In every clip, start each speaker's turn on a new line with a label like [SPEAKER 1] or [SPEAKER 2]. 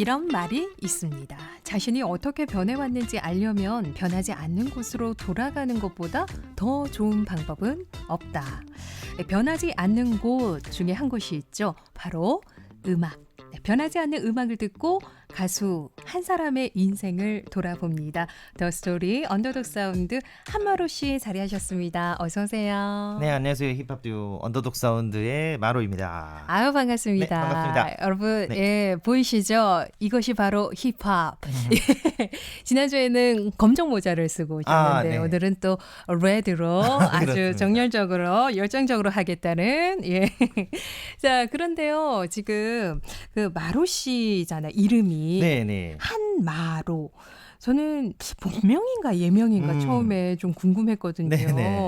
[SPEAKER 1] 이런 말이 있습니다. 자신이 어떻게 변해왔는지 알려면 변하지 않는 곳으로 돌아가는 것보다 더 좋은 방법은 없다. 변하지 않는 곳 중에 한 곳이 있죠. 바로 음악. 변하지 않는 음악을 듣고 가수 한 사람의 인생을 돌아봅니다. 더 스토리 언더독 사운드 한마로 씨 자리하셨습니다. 어서 오세요.
[SPEAKER 2] 네, 안녕하세요. 힙합 듀오 언더독 사운드의 마로입니다.
[SPEAKER 1] 아유 반갑습니다.
[SPEAKER 2] 네, 반갑습니다.
[SPEAKER 1] 여러분,
[SPEAKER 2] 네.
[SPEAKER 1] 예, 보이시죠? 이것이 바로 힙합. 지난주에는 검정 모자를 쓰고 오셨는데
[SPEAKER 2] 네.
[SPEAKER 1] 오늘은 또 레드로 아주
[SPEAKER 2] 그렇습니다.
[SPEAKER 1] 정열적으로 열정적으로 하겠다는 예. 자, 그런데요. 지금 그 마로 씨잖아요. 이름이
[SPEAKER 2] 네네.
[SPEAKER 1] 한마로. 저는 본명인가 예명인가 처음에 좀 궁금했거든요.
[SPEAKER 2] 네네.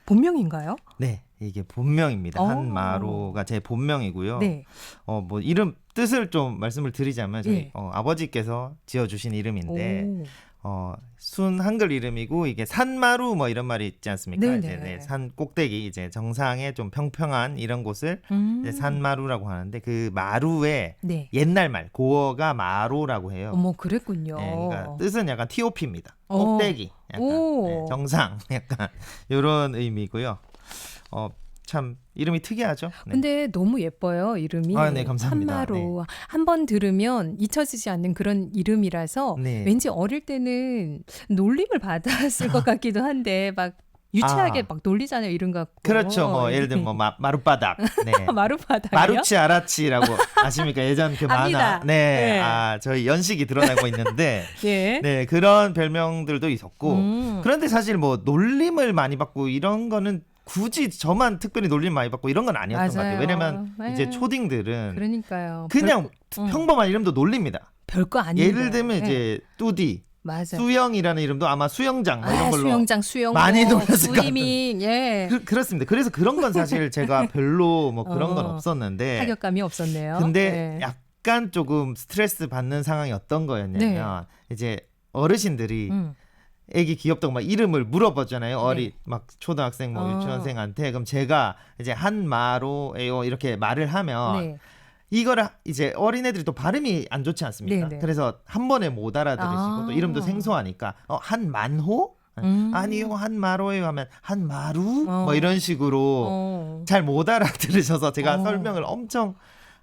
[SPEAKER 1] 본명인가요?
[SPEAKER 2] 네, 이게 본명입니다.
[SPEAKER 1] 오.
[SPEAKER 2] 한마로가 제 본명이고요.
[SPEAKER 1] 네.
[SPEAKER 2] 뭐 이름 뜻을 좀 말씀을 드리자면 저희
[SPEAKER 1] 예.
[SPEAKER 2] 아버지께서 지어주신 이름인데
[SPEAKER 1] 오.
[SPEAKER 2] 순 한글 이름이고 이게 산마루 뭐 이런 말이 있지 않습니까?
[SPEAKER 1] 네네.
[SPEAKER 2] 이제 네, 산 꼭대기 이제 정상에 좀 평평한 이런 곳을 이제 산마루라고 하는데 그 마루의
[SPEAKER 1] 네.
[SPEAKER 2] 옛날 말 고어가 마로라고 해요.
[SPEAKER 1] 어머, 그랬군요.
[SPEAKER 2] 네, 그러니까 뜻은 약간 TOP입니다.
[SPEAKER 1] 어.
[SPEAKER 2] 꼭대기, 약간
[SPEAKER 1] 오.
[SPEAKER 2] 네, 정상, 약간 이런 의미고요. 참 이름이 특이하죠. 네.
[SPEAKER 1] 근데 너무 예뻐요, 이름이.
[SPEAKER 2] 아, 네, 감사합니다.
[SPEAKER 1] 한마로. 한 번 들으면 잊혀지지 않는 그런 이름이라서
[SPEAKER 2] 네.
[SPEAKER 1] 왠지 어릴 때는 놀림을 받았을 것 같기도 한데 막 유치하게 막 놀리잖아요, 이름 갖고.
[SPEAKER 2] 그렇죠. 뭐 예를 들면 뭐 마룻바닥, 네.
[SPEAKER 1] 마루바닥이요?
[SPEAKER 2] 마루치 아라치라고 아십니까? 예전 그
[SPEAKER 1] 압니다.
[SPEAKER 2] 만화. 네.
[SPEAKER 1] 네.
[SPEAKER 2] 저희 연식이 드러나고 있는데,
[SPEAKER 1] 예.
[SPEAKER 2] 네 그런 별명들도 있었고. 그런데 사실 뭐 놀림을 많이 받고 이런 거는 굳이 저만 특별히 놀림 많이 받고 이런 건 아니었던 것 같아요.
[SPEAKER 1] 맞아요.
[SPEAKER 2] 왜냐면
[SPEAKER 1] 네.
[SPEAKER 2] 이제 초딩들은
[SPEAKER 1] 그러니까요.
[SPEAKER 2] 그냥 평범한 이름도 놀립니다.
[SPEAKER 1] 별거 아닌데.
[SPEAKER 2] 예를 들면 이제 뚜디,
[SPEAKER 1] 맞아요.
[SPEAKER 2] 수영이라는 이름도 아마 수영장 뭐 이런 걸로
[SPEAKER 1] 수영장, 수영복,
[SPEAKER 2] 많이 놀렸을 것
[SPEAKER 1] 스위밍, 예.
[SPEAKER 2] 그렇습니다. 그래서 그런 건 사실 제가 별로 뭐 그런 건 없었는데
[SPEAKER 1] 타격감이 없었네요.
[SPEAKER 2] 근데
[SPEAKER 1] 예.
[SPEAKER 2] 약간 조금 스트레스 받는 상황이 어떤 거였냐면 이제 어르신들이 애기 귀엽다고 막 이름을 물어보잖아요. 막 초등학생 뭐 유치원생한테. 그럼 제가 이제 한마로예요 이렇게 말을 하면
[SPEAKER 1] 네.
[SPEAKER 2] 이거를 이제 어린애들이 또 발음이 안 좋지 않습니까?
[SPEAKER 1] 네네.
[SPEAKER 2] 그래서 한 번에 못 알아들으시고 또 이름도 생소하니까 한만호? 아니요 한마로예요 하면 한마루? 뭐 이런 식으로 잘 못 알아들으셔서 제가 설명을 엄청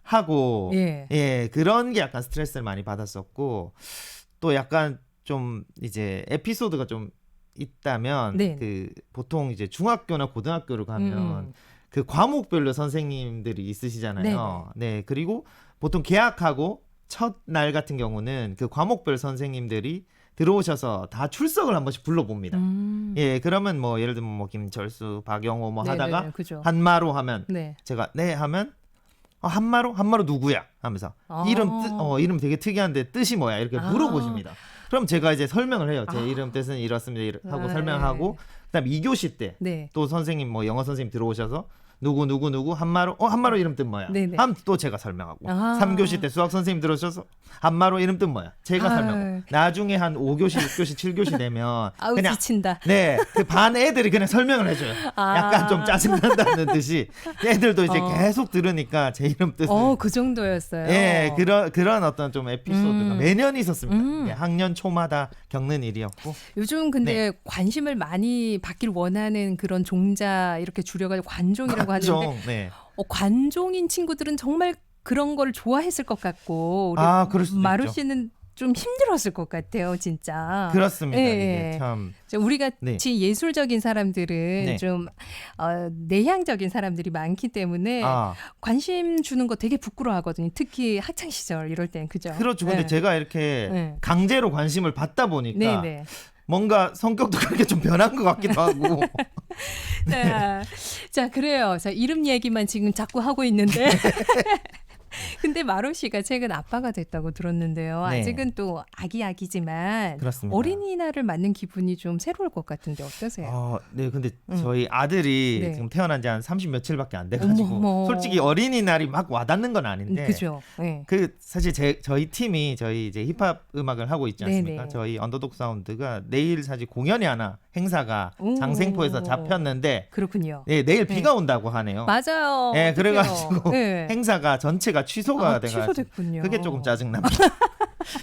[SPEAKER 2] 하고
[SPEAKER 1] 예.
[SPEAKER 2] 그런 게 약간 스트레스를 많이 받았었고 또 약간 좀 이제 에피소드가 좀 있다면
[SPEAKER 1] 네.
[SPEAKER 2] 그 보통 이제 중학교나 고등학교를 가면 그 과목별로 선생님들이 있으시잖아요. 네. 그리고 보통 개학하고 첫 날 같은 경우는 그 과목별 선생님들이 들어오셔서 다 출석을 한 번씩 불러봅니다. 예, 그러면 뭐 예를 들면 뭐 김철수, 박영호 뭐 하다가
[SPEAKER 1] 그죠.
[SPEAKER 2] 한마로 하면
[SPEAKER 1] 네.
[SPEAKER 2] 제가 네 하면 한마로 누구야 하면서 이름 되게 특이한데 뜻이 뭐야 이렇게 물어보십니다. 그럼 제가 이제 설명을 해요. 제 이름 뜻은 이렇습니다 하고 설명하고 그다음 2교시 때 또 선생님 뭐 영어 선생님 들어오셔서 누구 한마로 이름 뜻 뭐야?
[SPEAKER 1] 네네.
[SPEAKER 2] 하면 또 제가 설명하고 3교시 때 수학 선생님 들어오셔서 한마로 이름 뜻 뭐야? 제가 설명하고 나중에 한 5교시, 6교시, 7교시 되면
[SPEAKER 1] 아우
[SPEAKER 2] 그냥
[SPEAKER 1] 지친다.
[SPEAKER 2] 네, 그 반 애들이 그냥 설명을 해줘요. 약간 좀 짜증난다는 듯이 애들도 이제 계속 들으니까 제 이름 뜻을
[SPEAKER 1] 그 정도였어요.
[SPEAKER 2] 예, 그런 어떤 좀 에피소드가 매년 있었습니다. 예, 학년 초마다 겪는 일이었고.
[SPEAKER 1] 요즘 근데 관심을 많이 받길 원하는 그런 종자 이렇게 줄여가지고 관종이라고 하는데
[SPEAKER 2] 네.
[SPEAKER 1] 관종인 친구들은 정말 그런 걸 좋아했을 것 같고 우리
[SPEAKER 2] 그럴 수도
[SPEAKER 1] 마루
[SPEAKER 2] 있죠.
[SPEAKER 1] 씨는 좀 힘들었을 것 같아요, 진짜.
[SPEAKER 2] 그렇습니다.
[SPEAKER 1] 예.
[SPEAKER 2] 이게 참
[SPEAKER 1] 우리 같이 예술적인 사람들은 좀 내향적인 사람들이 많기 때문에 관심 주는 거 되게 부끄러워하거든요. 특히 학창 시절 이럴 땐 그죠?
[SPEAKER 2] 그렇죠. 근데 제가 이렇게 강제로 관심을 받다 보니까 뭔가 성격도 그렇게 좀 변한 것 같기도 하고.
[SPEAKER 1] 자, 그래요. 자, 이름 얘기만 지금 자꾸 하고 있는데. 근데 마로 씨가 최근 아빠가 됐다고 들었는데요.
[SPEAKER 2] 네.
[SPEAKER 1] 아직은 또 아기지만
[SPEAKER 2] 그렇습니다.
[SPEAKER 1] 어린이날을 맞는 기분이 좀 새로울 것 같은데 어떠세요?
[SPEAKER 2] 네, 근데 저희 아들이 지금 태어난 지 한 30 며칠밖에 안 돼가지고
[SPEAKER 1] 어머.
[SPEAKER 2] 솔직히 어린이날이 막 와닿는 건 아닌데.
[SPEAKER 1] 그죠. 네.
[SPEAKER 2] 그 사실 저희 팀이 저희 이제 힙합 음악을 하고 있지 않습니까?
[SPEAKER 1] 네네.
[SPEAKER 2] 저희 언더독 사운드가 내일 사실 공연이 하나 행사가
[SPEAKER 1] 오.
[SPEAKER 2] 장생포에서 잡혔는데
[SPEAKER 1] 그렇군요.
[SPEAKER 2] 네, 내일
[SPEAKER 1] 네.
[SPEAKER 2] 비가 온다고 하네요.
[SPEAKER 1] 맞아요.
[SPEAKER 2] 네,
[SPEAKER 1] 어떡해요.
[SPEAKER 2] 그래가지고
[SPEAKER 1] 네.
[SPEAKER 2] 행사가 전체가 취소가 돼가지고
[SPEAKER 1] 취소됐군요.
[SPEAKER 2] 그게 조금 짜증납니다.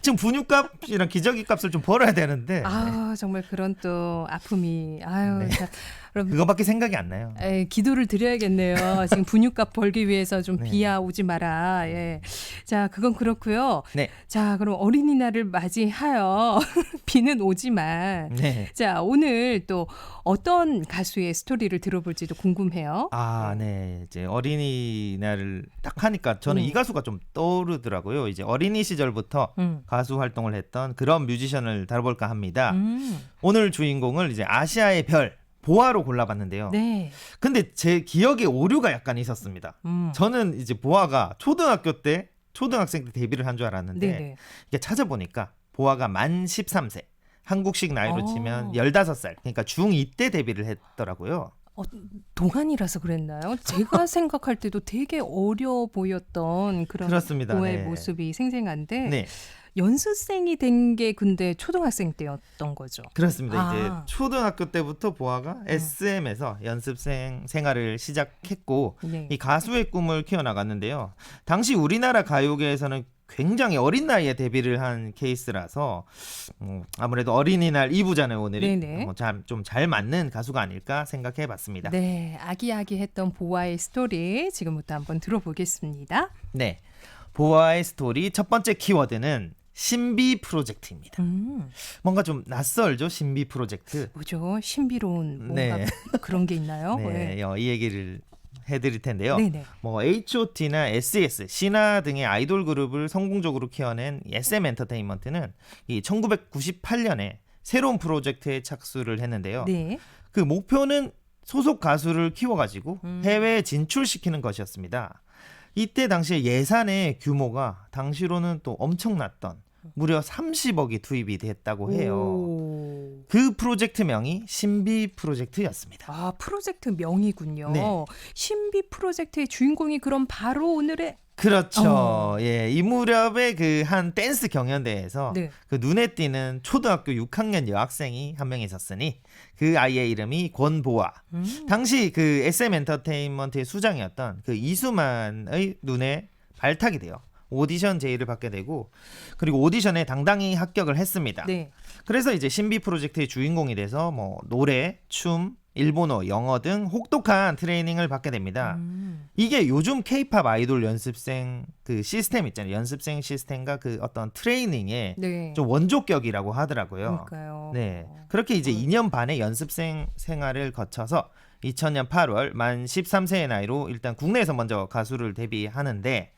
[SPEAKER 2] 지금 분유값이랑 기저귀 값을 좀 벌어야 되는데
[SPEAKER 1] 아, 정말 그런 또 아픔이. 아유,
[SPEAKER 2] 네.
[SPEAKER 1] 자, 그럼
[SPEAKER 2] 그거밖에 생각이 안 나요.
[SPEAKER 1] 기도를 드려야겠네요. 지금 분유값 벌기 위해서 좀
[SPEAKER 2] 네.
[SPEAKER 1] 비야 오지 마라. 예. 자, 그건 그렇고요.
[SPEAKER 2] 네.
[SPEAKER 1] 자, 그럼 어린이날을 맞이하여 비는 오지만
[SPEAKER 2] 네.
[SPEAKER 1] 자, 오늘 또 어떤 가수의 스토리를 들어볼지도 궁금해요.
[SPEAKER 2] 아, 네. 이제 어린이날을 딱 하니까 저는 이 가수가 좀 떠오르더라고요. 이제 어린이 시절부터 가수 활동을 했던 그런 뮤지션을 다뤄볼까 합니다. 오늘 주인공을 이제 아시아의 별 보아로 골라봤는데요.
[SPEAKER 1] 네.
[SPEAKER 2] 근데 제 기억에 오류가 약간 있었습니다. 저는 이제 보아가 초등학생 때 데뷔를 한 줄 알았는데
[SPEAKER 1] 네네.
[SPEAKER 2] 이게 찾아보니까 보아가 만 13세, 한국식 나이로 치면 15살, 그러니까 중2 때 데뷔를 했더라고요.
[SPEAKER 1] 동안이라서 그랬나요? 제가 생각할 때도 되게 어려 보였던 그런
[SPEAKER 2] 그렇습니다.
[SPEAKER 1] 보아의
[SPEAKER 2] 네.
[SPEAKER 1] 모습이 생생한데
[SPEAKER 2] 네,
[SPEAKER 1] 연습생이 된 게 근데 초등학생 때였던 거죠.
[SPEAKER 2] 그렇습니다.
[SPEAKER 1] 아.
[SPEAKER 2] 이제 초등학교 때부터 보아가 SM에서 연습생 생활을 시작했고
[SPEAKER 1] 네.
[SPEAKER 2] 이 가수의 꿈을 키워나갔는데요. 당시 우리나라 가요계에서는 굉장히 어린 나이에 데뷔를 한 케이스라서 아무래도 어린이날 2부잖아요 오늘이.
[SPEAKER 1] 네네.
[SPEAKER 2] 좀 잘 맞는 가수가 아닐까 생각해봤습니다.
[SPEAKER 1] 네, 아기아기했던 보아의 스토리 지금부터 한번 들어보겠습니다.
[SPEAKER 2] 네, 보아의 스토리 첫 번째 키워드는 신비 프로젝트입니다. 뭔가 좀 낯설죠, 신비 프로젝트.
[SPEAKER 1] 뭐죠? 신비로운 뭔가
[SPEAKER 2] 네.
[SPEAKER 1] 그런 게 있나요?
[SPEAKER 2] 네, 이 얘기를 해드릴 텐데요.
[SPEAKER 1] 네네.
[SPEAKER 2] 뭐 H.O.T나 S.E.S, 신화 등의 아이돌 그룹을 성공적으로 키워낸 SM 엔터테인먼트는 이 1998년에 새로운 프로젝트에 착수를 했는데요.
[SPEAKER 1] 네.
[SPEAKER 2] 그 목표는 소속 가수를 키워가지고 해외에 진출시키는 것이었습니다. 이때 당시에 예산의 규모가 당시로는 또 엄청났던 무려 30억이 투입이 됐다고 해요.
[SPEAKER 1] 오.
[SPEAKER 2] 그 프로젝트명이 신비 프로젝트였습니다.
[SPEAKER 1] 아, 프로젝트 명이군요.
[SPEAKER 2] 네.
[SPEAKER 1] 신비 프로젝트의 주인공이 그럼 바로 오늘의
[SPEAKER 2] 그렇죠. 예, 이 무렵에 그 한 댄스 경연대회에서
[SPEAKER 1] 네.
[SPEAKER 2] 그 눈에 띄는 초등학교 6학년 여학생이 한 명 있었으니 그 아이의 이름이 권보아. 당시 그 SM 엔터테인먼트의 수장이었던 그 이수만의 눈에 발탁이 돼요. 오디션 제의를 받게 되고 그리고 오디션에 당당히 합격을 했습니다.
[SPEAKER 1] 네.
[SPEAKER 2] 그래서 이제 신비 프로젝트의 주인공이 돼서 뭐 노래, 춤, 일본어, 영어 등 혹독한 트레이닝을 받게 됩니다. 이게 요즘 K-팝 아이돌 연습생 그 시스템 있잖아요. 연습생 시스템과 그 어떤 트레이닝의
[SPEAKER 1] 네.
[SPEAKER 2] 좀 원조격이라고 하더라고요.
[SPEAKER 1] 그러니까요.
[SPEAKER 2] 네. 그렇게 이제 2년 반의 연습생 생활을 거쳐서 2000년 8월 만 13세의 나이로 일단 국내에서 먼저 가수를 데뷔하는데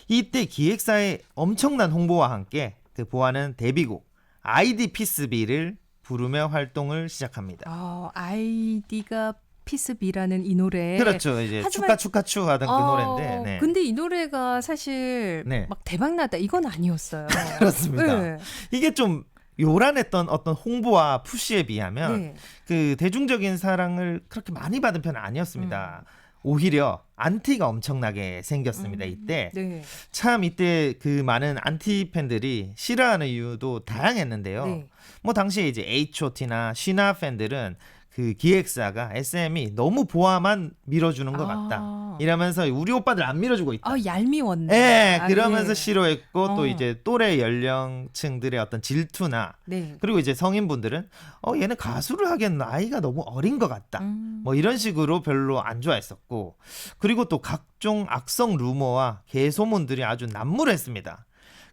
[SPEAKER 2] 이때 기획사의 엄청난 홍보와 함께 그 보아는 데뷔곡 아이디 피스비를 부르며 활동을 시작합니다.
[SPEAKER 1] 아이디가 피스비라는 이 노래.
[SPEAKER 2] 그렇죠. 이제
[SPEAKER 1] 하지만-
[SPEAKER 2] 축하추 하던 그 노래인데. 네.
[SPEAKER 1] 근데 이 노래가 사실
[SPEAKER 2] 네.
[SPEAKER 1] 막 대박났다 이건 아니었어요.
[SPEAKER 2] 그렇습니다.
[SPEAKER 1] 네.
[SPEAKER 2] 이게 좀 요란했던 어떤 홍보와 푸시에 비하면
[SPEAKER 1] 네.
[SPEAKER 2] 그 대중적인 사랑을 그렇게 많이 받은 편은 아니었습니다. 오히려 안티가 엄청나게 생겼습니다. 이때
[SPEAKER 1] 네.
[SPEAKER 2] 참 이때 그 많은 안티 팬들이 싫어하는 이유도 다양했는데요.
[SPEAKER 1] 네.
[SPEAKER 2] 뭐 당시에 이제 H.O.T나 신화 팬들은 그 기획사가 SM이 너무 보아만 밀어주는 것 같다. 이러면서 우리 오빠들 안 밀어주고 있다.
[SPEAKER 1] 얄미웠네.
[SPEAKER 2] 네, 그러면서
[SPEAKER 1] 네.
[SPEAKER 2] 싫어했고 또
[SPEAKER 1] 어.
[SPEAKER 2] 이제 또래 연령층들의 어떤 질투나
[SPEAKER 1] 네.
[SPEAKER 2] 그리고 이제 성인분들은 얘는 가수를 하기엔 나이가 너무 어린 것 같다. 뭐 이런 식으로 별로 안 좋아했었고 그리고 또 각종 악성 루머와 개소문들이 아주 난무했습니다.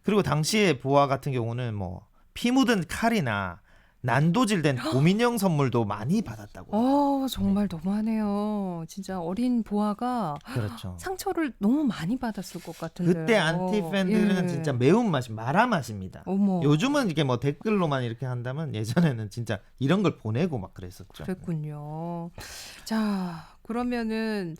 [SPEAKER 2] 그리고 당시에 보아 같은 경우는 뭐 피 묻은 칼이나 난도질된 고민형 선물도 많이 받았다고.
[SPEAKER 1] 정말 너무하네요. 진짜 어린 보아가
[SPEAKER 2] 그렇죠.
[SPEAKER 1] 상처를 너무 많이 받았을 것 같은데.
[SPEAKER 2] 그때 안티 팬들은 진짜 매운맛이 마라맛입니다.
[SPEAKER 1] 어머.
[SPEAKER 2] 요즘은 이게 뭐 댓글로만 이렇게 한다면 예전에는 진짜 이런 걸 보내고 막 그랬었죠.
[SPEAKER 1] 그랬군요. 자, 그러면은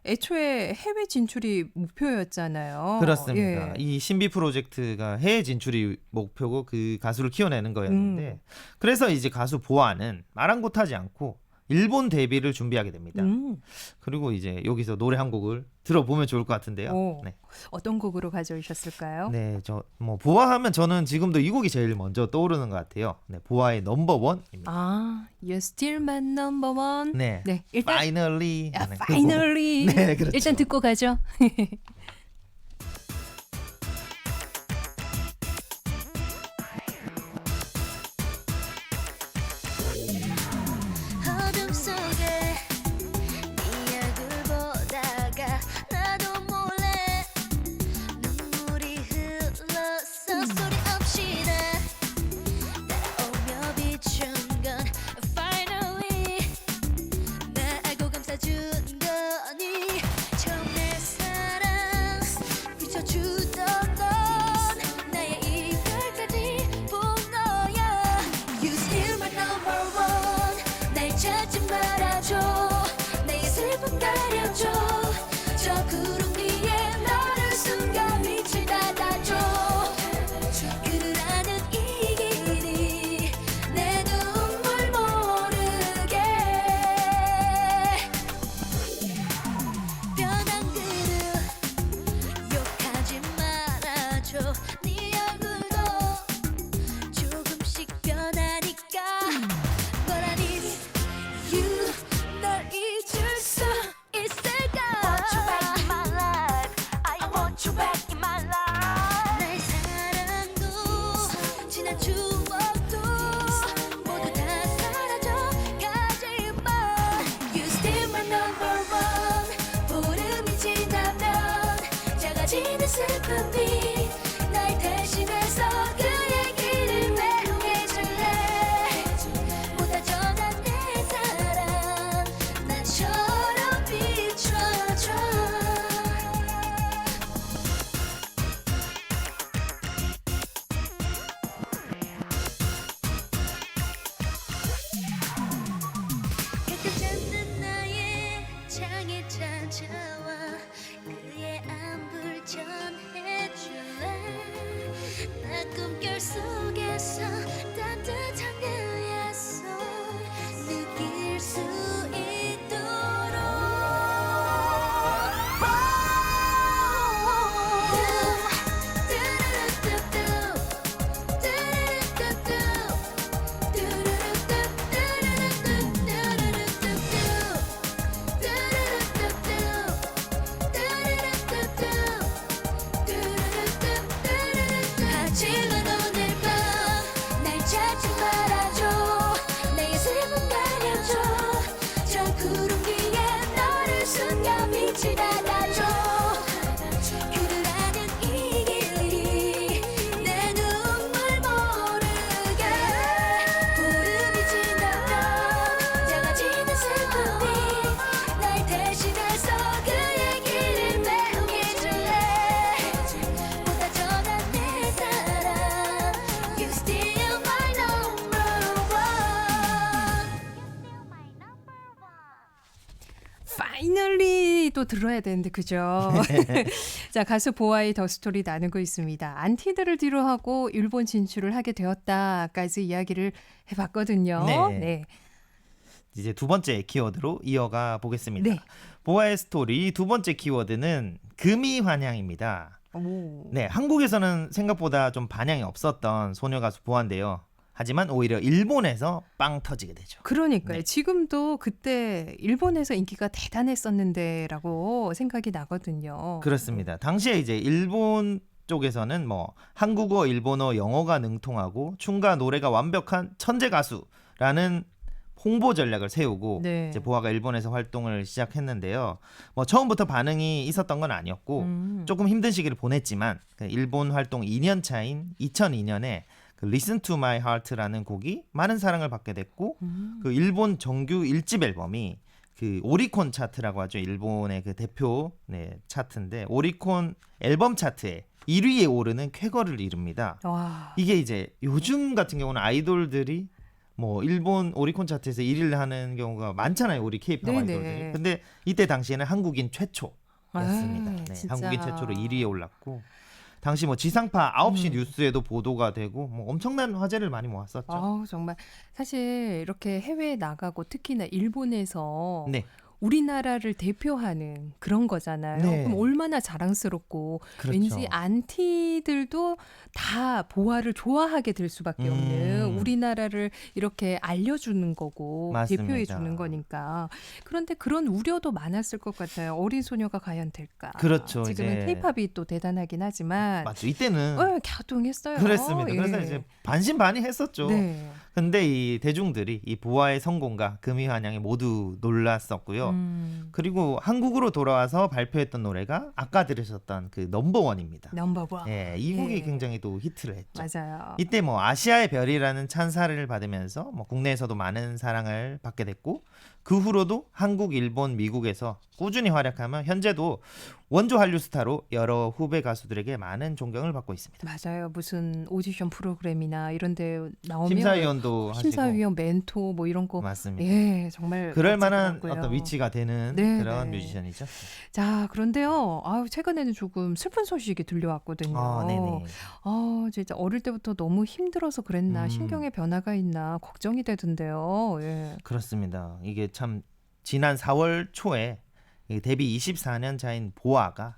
[SPEAKER 1] 애초에 해외 진출이 목표였잖아요.
[SPEAKER 2] 그렇습니다.
[SPEAKER 1] 예.
[SPEAKER 2] 이 신비 프로젝트가 해외 진출이 목표고 그 가수를 키워내는 거였는데 그래서 이제 가수 보아는 아랑곳하지 않고 일본 데뷔를 준비하게 됩니다.
[SPEAKER 1] 음.
[SPEAKER 2] 그리고 이제 여기서 노래 한 곡을 들어보면 좋을 것 같은데요.
[SPEAKER 1] 오.
[SPEAKER 2] 네.
[SPEAKER 1] 어떤 곡으로 가져오셨을까요?
[SPEAKER 2] 네, 저 뭐 보아 하면 저는 지금도 이 곡이 제일 먼저 떠오르는 것 같아요. 네, 보아의 넘버원입니다.
[SPEAKER 1] 아, You're Still My Number One.
[SPEAKER 2] 네,
[SPEAKER 1] 네, 일단
[SPEAKER 2] Finally.
[SPEAKER 1] 아,
[SPEAKER 2] 하는 그 곡.
[SPEAKER 1] Finally.
[SPEAKER 2] 네, 그렇죠.
[SPEAKER 1] 일단 듣고 가죠.
[SPEAKER 3] 어둠 속에 네 얼굴 보다가 나도 몰래 눈물이 흘렀어. 소리 없이 나 따라오며 비춘 건 finally 나 알고 감싸준 거니. 처음 내 사랑 비춰주던 넌 나의 이별까지 본 거야. You still my number one. 날 찾지 말아줘. 내 슬픔 가려줘. 저 구름 위에 너를 숨겨 빛을 닫아줘. 그라는 이 길이 내 눈물 모르게. 변한 그릇 욕하지 말아줘. 네 얼굴도 조금씩 변하니까. But I need you. 널 잊을 수 있을까? Want you back in my life. I want you back in my life. 나의 사랑도 지난 추억도 모두 다 사라져 가지만 You still my number one. 보름이 지나면 작아지는 슬픔이 날 대신해서 그 얘기를 외우해줄래. 보다 전한 내 사랑 나처럼 비춰줘. 가끔 잠든 나의 창에 찾아와 그의 안부를 전해줄래. 나 꿈결 속에서 따뜻한 그의 손 느낄 수 있도록. 하지만 오늘 밤 날 찾지 말아줘. 내 슬픔 가려줘. 저 구름 위에 너를 숨겨 빛을 닫아줘. 그라는 이 길이 내 눈물 모르게. 보름이 지나면 작아지는 슬픔이 날 대신해서 그 얘기를 외우해줄래. 보다 전한 내 사랑 You still my number one.
[SPEAKER 1] Finally 또 들어야 되는데 그죠? 자, 가수 보아의 더 스토리 나누고 있습니다. 안티들을 뒤로하고 일본 진출을 하게 되었다까지 이야기를 해봤거든요.
[SPEAKER 2] 네. 이제 두 번째 키워드로 이어가 보겠습니다.
[SPEAKER 1] 네.
[SPEAKER 2] 보아의 스토리 두 번째 키워드는 금이 환향입니다.
[SPEAKER 1] 오.
[SPEAKER 2] 네, 한국에서는 생각보다 좀 반향이 없었던 소녀 가수 보아인데요. 하지만 오히려 일본에서 빵 터지게 되죠.
[SPEAKER 1] 그러니까요.
[SPEAKER 2] 네.
[SPEAKER 1] 지금도 그때 일본에서 인기가 대단했었는데라고 생각이 나거든요.
[SPEAKER 2] 그렇습니다. 당시에 이제 일본 쪽에서는 뭐 한국어, 일본어, 영어가 능통하고 춤과 노래가 완벽한 천재 가수라는 홍보 전략을 세우고
[SPEAKER 1] 네.
[SPEAKER 2] 이제 보아가 일본에서 활동을 시작했는데요. 뭐 처음부터 반응이 있었던 건 아니었고 조금 힘든 시기를 보냈지만 그 일본 활동 2년 차인 2002년에 그 Listen to My Heart라는 곡이 많은 사랑을 받게 됐고 그 일본 정규 1집 앨범이 그 오리콘 차트라고 하죠. 일본의 그 대표 차트인데 오리콘 앨범 차트에 1위에 오르는 쾌거를 이룹니다.
[SPEAKER 1] 와.
[SPEAKER 2] 이게 이제 요즘 같은 경우는 아이돌들이 뭐 일본 오리콘 차트에서 1위를 하는 경우가 많잖아요. 우리 K-pop
[SPEAKER 1] 네네.
[SPEAKER 2] 아이돌들이. 근데 이때 당시에는 한국인 최초였습니다.
[SPEAKER 1] 아이,
[SPEAKER 2] 네,
[SPEAKER 1] 진짜.
[SPEAKER 2] 한국인 최초로 1위에 올랐고 당시 뭐 지상파 9시
[SPEAKER 1] 음.
[SPEAKER 2] 뉴스에도 보도가 되고 뭐 엄청난 화제를 많이 모았었죠.
[SPEAKER 1] 아우, 정말 사실 이렇게 해외에 나가고 특히나 일본에서
[SPEAKER 2] 네.
[SPEAKER 1] 우리나라를 대표하는 그런 거잖아요.
[SPEAKER 2] 네.
[SPEAKER 1] 그럼 얼마나 자랑스럽고
[SPEAKER 2] 그렇죠.
[SPEAKER 1] 왠지 안티들도 다 보아를 좋아하게 될 수밖에 없는 우리나라를 이렇게 알려주는 거고
[SPEAKER 2] 맞습니다.
[SPEAKER 1] 대표해 주는 거니까. 그런데 그런 우려도 많았을 것 같아요. 어린 소녀가 과연 될까?
[SPEAKER 2] 그렇죠,
[SPEAKER 1] 지금은
[SPEAKER 2] 이제.
[SPEAKER 1] 케이팝이 또 대단하긴 하지만
[SPEAKER 2] 맞죠. 이때는
[SPEAKER 1] 갸우뚱했어요.
[SPEAKER 2] 그랬습니다. 그래서
[SPEAKER 1] 예.
[SPEAKER 2] 이제 반신반의했었죠.
[SPEAKER 1] 네.
[SPEAKER 2] 근데 이 대중들이 이 보아의 성공과 금이 환영에 모두 놀랐었고요. 그리고 한국으로 돌아와서 발표했던 노래가 아까 들으셨던 그 넘버원입니다.
[SPEAKER 1] 넘버원.
[SPEAKER 2] 예, 이 곡이
[SPEAKER 1] 예.
[SPEAKER 2] 굉장히 또 히트를 했죠.
[SPEAKER 1] 맞아요.
[SPEAKER 2] 이때 뭐 아시아의 별이라는 찬사를 받으면서 뭐 국내에서도 많은 사랑을 받게 됐고 그 후로도 한국, 일본, 미국에서 꾸준히 활약하며 현재도 원조 한류 스타로 여러 후배 가수들에게 많은 존경을 받고 있습니다.
[SPEAKER 1] 맞아요. 무슨 오디션 프로그램이나 이런 데 나오면
[SPEAKER 2] 심사위원도 하시고
[SPEAKER 1] 심사위원 멘토 뭐 이런 거
[SPEAKER 2] 맞습니다.
[SPEAKER 1] 예, 정말
[SPEAKER 2] 그럴 만한
[SPEAKER 1] 멋지더라고요.
[SPEAKER 2] 어떤 위치가 되는
[SPEAKER 1] 네,
[SPEAKER 2] 그런
[SPEAKER 1] 네.
[SPEAKER 2] 뮤지션이죠.
[SPEAKER 1] 자, 그런데요. 아유, 최근에는 조금 슬픈 소식이 들려왔거든요.
[SPEAKER 2] 아, 네네.
[SPEAKER 1] 진짜 어릴 때부터 너무 힘들어서 그랬나, 신경의 변화가 있나 걱정이 되던데요. 예.
[SPEAKER 2] 그렇습니다. 이게 참 지난 4월 초에 이 데뷔 24년 차인 보아가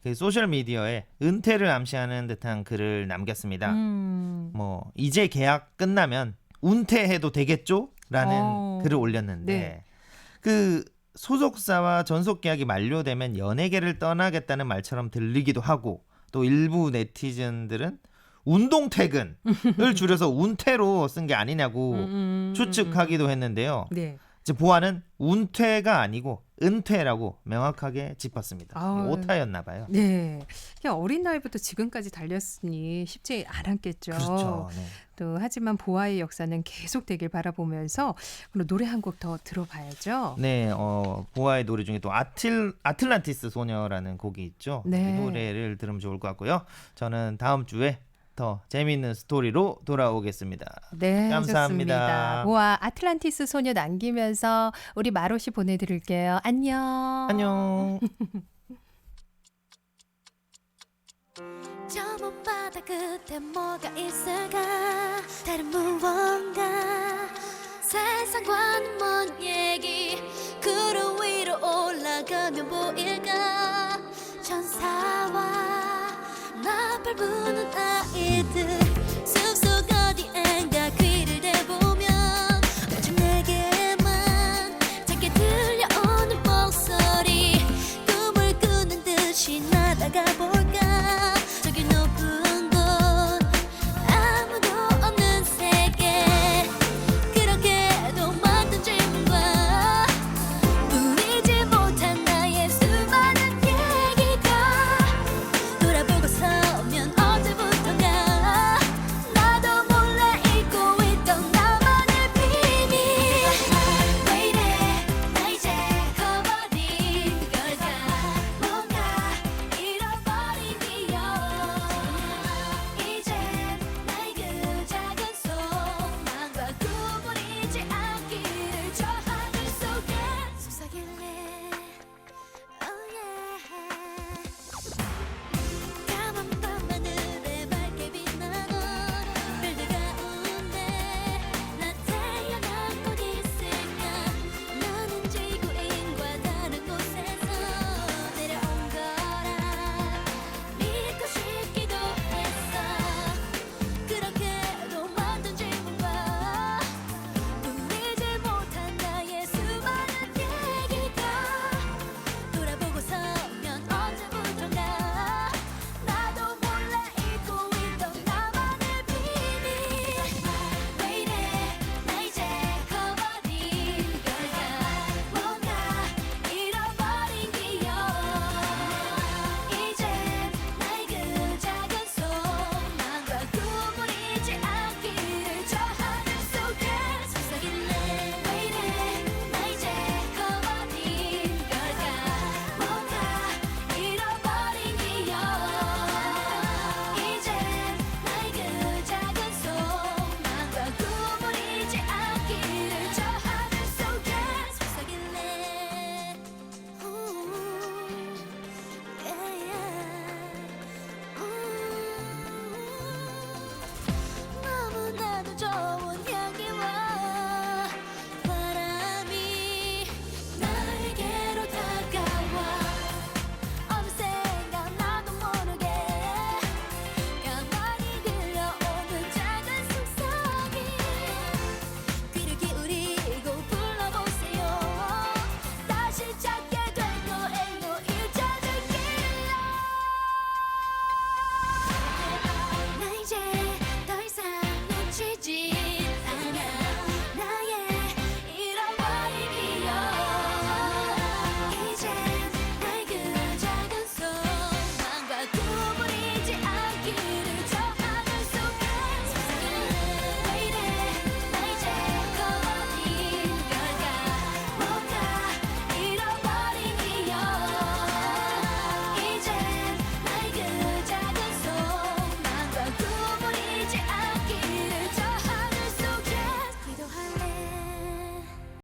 [SPEAKER 2] 그 소셜 미디어에 은퇴를 암시하는 듯한 글을 남겼습니다. 뭐 이제 계약 끝나면 운퇴해도 되겠죠? 라는 글을 올렸는데
[SPEAKER 1] 네.
[SPEAKER 2] 그 소속사와 전속 계약이 만료되면 연예계를 떠나겠다는 말처럼 들리기도 하고 또 일부 네티즌들은 운동 퇴근을 줄여서 운퇴로 쓴 게 아니냐고 추측하기도 했는데요.
[SPEAKER 1] 네.
[SPEAKER 2] 이제 보아는 운퇴가 아니고 은퇴라고 명확하게 짚었습니다.
[SPEAKER 1] 아유.
[SPEAKER 2] 오타였나 봐요.
[SPEAKER 1] 네. 그냥 어린 나이부터 지금까지 달렸으니 쉽지 않았겠죠.
[SPEAKER 2] 그렇죠. 네.
[SPEAKER 1] 또 하지만 보아의 역사는 계속되길 바라보면서 그럼 노래 한 곡 더 들어봐야죠.
[SPEAKER 2] 네, 보아의 노래 중에 또 아틀란티스 소녀라는 곡이 있죠.
[SPEAKER 1] 네.
[SPEAKER 2] 이 노래를 들으면 좋을 것 같고요. 저는 다음 주에 더 재미있는 스토리로 돌아오겠습니다.
[SPEAKER 1] 네,
[SPEAKER 2] 감사합니다.
[SPEAKER 1] 좋습니다. 보아 아틀란티스 소녀 남기면서 우리 마로시 보내드릴게요. 안녕.
[SPEAKER 2] 안녕.
[SPEAKER 3] 저 먼 바다 끝에 뭐가 있을까 다른 무언가 세상과는 먼 얘기 구름 위로 올라가면 보일까 천사와 나팔 부는 아이들